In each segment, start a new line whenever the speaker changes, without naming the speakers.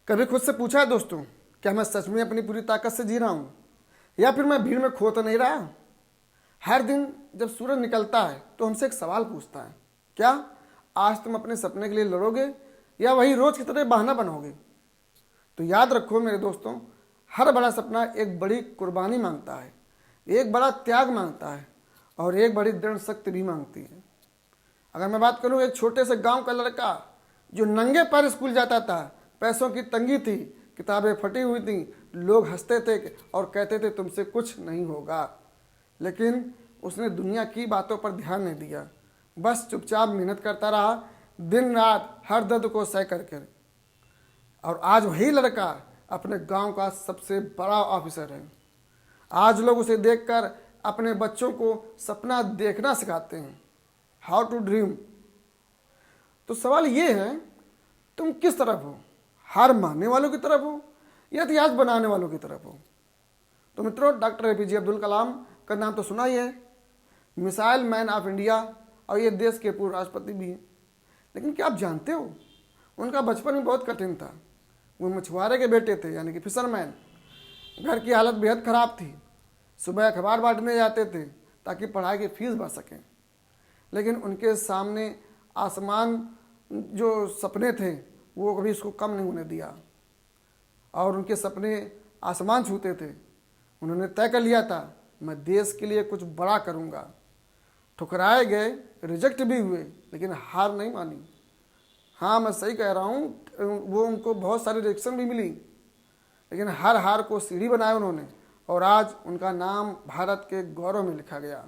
कभी खुद से पूछा है दोस्तों, क्या मैं सच में अपनी पूरी ताकत से जी रहा हूँ या फिर मैं भीड़ में खो तो नहीं रहा? हर दिन जब सूरज निकलता है तो हमसे एक सवाल पूछता है, क्या आज तुम अपने सपने के लिए लड़ोगे या वही रोज की तरह बहाना बनाओगे? तो याद रखो मेरे दोस्तों, हर बड़ा सपना एक बड़ी कुर्बानी मांगता है, एक बड़ा त्याग मांगता है और एक बड़ी दृढ़ शक्ति भी मांगती है। अगर मैं बात करूं एक छोटे से गांव का लड़का जो नंगे पैर स्कूल जाता था, पैसों की तंगी थी, किताबें फटी हुई थी, लोग हंसते थे और कहते थे तुमसे कुछ नहीं होगा, लेकिन उसने दुनिया की बातों पर ध्यान नहीं दिया, बस चुपचाप मेहनत करता रहा, दिन रात हर दर्द को सह करके। और आज वही लड़का अपने गांव का सबसे बड़ा ऑफिसर है। आज लोग उसे देखकर अपने बच्चों को सपना देखना सिखाते हैं, हाउ टू ड्रीम। तो सवाल ये है, तुम किस तरफ हो? हार मानने वालों की तरफ हो या इतिहास बनाने वालों की तरफ हो? तो मित्रों, डॉक्टर एपीजे अब्दुल कलाम का नाम तो सुना ही है, मिसाइल मैन ऑफ इंडिया, और ये देश के पूर्व राष्ट्रपति भी हैं। लेकिन क्या आप जानते हो, उनका बचपन भी बहुत कठिन था। वो मछुआरे के बेटे थे, यानी कि फिशरमैन। घर की हालत बेहद ख़राब थी। सुबह अखबार बांटने जाते थे ताकि पढ़ाई की फीस भर सकें, लेकिन उनके सामने आसमान जो सपने थे वो कभी उसको कम नहीं होने दिया, और उनके सपने आसमान छूते थे। उन्होंने तय कर लिया था, मैं देश के लिए कुछ बड़ा करूँगा। ठुकराए गए, रिजेक्ट भी हुए, लेकिन हार नहीं मानी। हाँ, मैं सही कह रहा हूँ, वो उनको बहुत सारी रिएक्शन भी मिली, लेकिन हर हार को सीढ़ी बनाया उन्होंने, और आज उनका नाम भारत के गौरव में लिखा गया।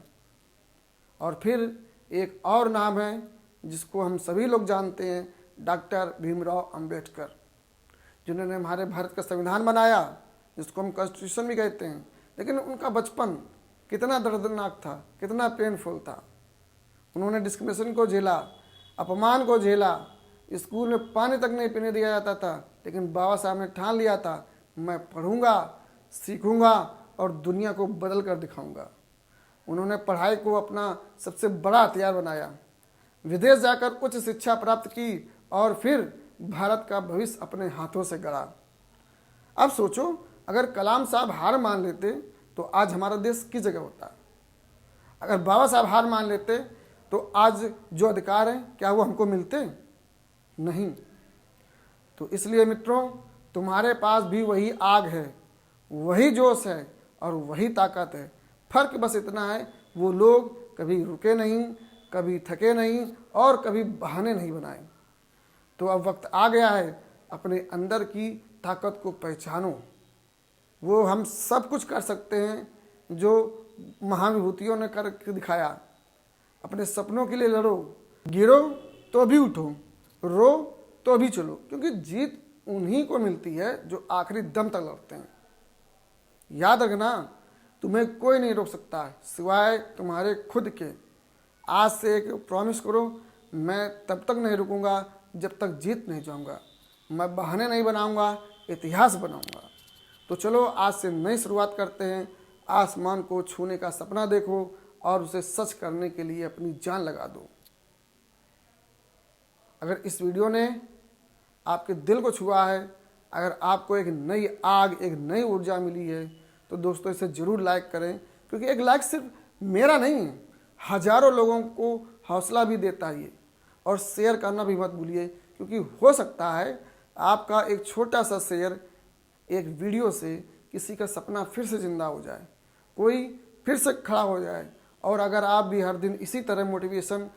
और फिर एक और नाम है जिसको हम सभी लोग जानते हैं, डॉक्टर भीमराव अंबेडकर, जिन्होंने हमारे भारत का संविधान बनाया, जिसको हम कॉन्स्टिट्यूशन भी कहते हैं। लेकिन उनका बचपन कितना दर्दनाक था, कितना पेनफुल था। उन्होंने डिस्क्रिमिनेशन को झेला, अपमान को झेला, स्कूल में पानी तक नहीं पीने दिया जाता था, लेकिन बाबा साहब ने ठान लिया था, मैं पढ़ूंगा, सीखूंगा और दुनिया को बदल कर दिखाऊंगा। उन्होंने पढ़ाई को अपना सबसे बड़ा हथियार बनाया, विदेश जाकर उच्च शिक्षा प्राप्त की और फिर भारत का भविष्य अपने हाथों से गढ़ा। अब सोचो, अगर कलाम साहब हार मान लेते तो आज हमारा देश किस जगह होता? अगर बाबा साहब हार मान लेते तो आज जो अधिकार हैं क्या वो हमको मिलते? नहीं। तो इसलिए मित्रों, तुम्हारे पास भी वही आग है, वही जोश है और वही ताकत है। फर्क बस इतना है, वो लोग कभी रुके नहीं, कभी थके नहीं और कभी बहाने नहीं बनाए। तो अब वक्त आ गया है, अपने अंदर की ताकत को पहचानो। वो हम सब कुछ कर सकते हैं जो महाविभूतियों ने कर दिखाया। अपने सपनों के लिए लड़ो, गिरो तो भी उठो, रो तो भी चलो, क्योंकि जीत उन्हीं को मिलती है जो आखिरी दम तक लड़ते हैं। याद रखना, तुम्हें कोई नहीं रोक सकता सिवाय तुम्हारे खुद के। आज से एक प्रॉमिस करो, मैं तब तक नहीं रुकूंगा जब तक जीत नहीं जाऊंगा। मैं बहाने नहीं बनाऊंगा, इतिहास बनाऊंगा। तो चलो आज से नई शुरुआत करते हैं। आसमान को छूने का सपना देखो और उसे सच करने के लिए अपनी जान लगा दो। अगर इस वीडियो ने आपके दिल को छुआ है, अगर आपको एक नई आग, एक नई ऊर्जा मिली है, तो दोस्तों इसे ज़रूर लाइक करें, क्योंकि एक लाइक सिर्फ मेरा नहीं, हजारों लोगों को हौसला भी देता है ये। और शेयर करना भी मत भूलिए, क्योंकि हो सकता है आपका एक छोटा सा शेयर, एक वीडियो से किसी का सपना फिर से ज़िंदा हो जाए, कोई फिर से खड़ा हो जाए। और अगर आप भी हर दिन इसी तरह मोटिवेशन,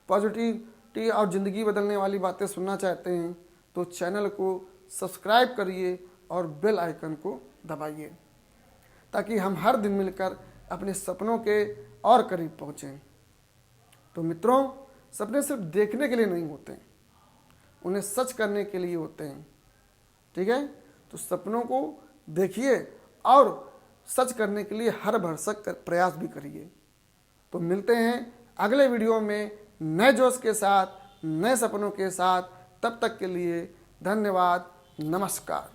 पॉजिटिविटी और ज़िंदगी बदलने वाली बातें सुनना चाहते हैं, तो चैनल को सब्सक्राइब करिए और बेल आइकन को दबाइए, ताकि हम हर दिन मिलकर अपने सपनों के और करीब पहुँचें। तो मित्रों, सपने सिर्फ देखने के लिए नहीं होते, उन्हें सच करने के लिए होते हैं। ठीक है, तो सपनों को देखिए और सच करने के लिए हर भरसक प्रयास भी करिए। तो मिलते हैं अगले वीडियो में नए जोश के साथ, नए सपनों के साथ। तब तक के लिए धन्यवाद, नमस्कार।